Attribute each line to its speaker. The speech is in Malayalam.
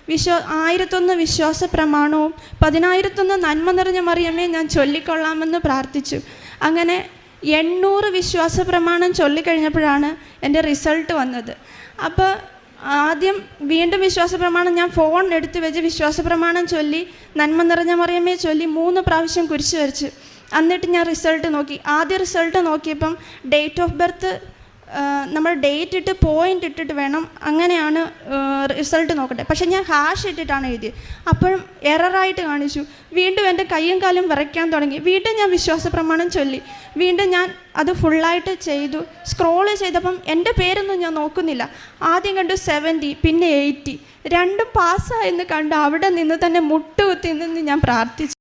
Speaker 1: 1001 വിശ്വാസ പ്രമാണവും 10,001 നന്മ നിറഞ്ഞ മറിയമേ ഞാൻ ചൊല്ലിക്കൊള്ളാമെന്ന് പ്രാർത്ഥിച്ചു. അങ്ങനെ 800 വിശ്വാസ പ്രമാണം ചൊല്ലിക്കഴിഞ്ഞപ്പോഴാണ് എൻ്റെ റിസൾട്ട് വന്നത്. അപ്പോൾ ആദ്യം വീണ്ടും വിശ്വാസ പ്രമാണം ഞാൻ ഫോൺ എടുത്ത് വെച്ച് വിശ്വാസ പ്രമാണം ചൊല്ലി നന്മ നിറഞ്ഞ മറിയമേ ചൊല്ലി 3 പ്രാവശ്യം കുരിശ് വരച്ചു. എന്നിട്ട് ഞാൻ റിസൾട്ട് നോക്കി. ആദ്യ റിസൾട്ട് നോക്കിയപ്പം ഡേറ്റ് ഓഫ് ബർത്ത് നമ്മൾ ഡേറ്റ് ഇട്ട് പോയിൻ്റ് ഇട്ടിട്ട് വേണം, അങ്ങനെയാണ് റിസൾട്ട് നോക്കട്ടെ. പക്ഷേ ഞാൻ ഹാഷ് ഇട്ടിട്ടാണ് എഴുതിയത്. അപ്പോഴും എററായിട്ട് കാണിച്ചു. വീണ്ടും എൻ്റെ കയ്യും കാലും വിറയ്ക്കാൻ തുടങ്ങി. വീണ്ടും ഞാൻ വിശ്വാസ പ്രമാണം ചൊല്ലി. വീണ്ടും ഞാൻ അത് ഫുള്ളായിട്ട് ചെയ്തു. സ്ക്രോൾ ചെയ്തപ്പം എൻ്റെ പേരൊന്നും ഞാൻ നോക്കുന്നില്ല. ആദ്യം കണ്ടു 70, പിന്നെ 80. രണ്ടും പാസ്സായെന്ന് കണ്ട് അവിടെ നിന്ന് തന്നെ മുട്ടുകുത്തി നിന്ന് ഞാൻ പ്രാർത്ഥിച്ചു.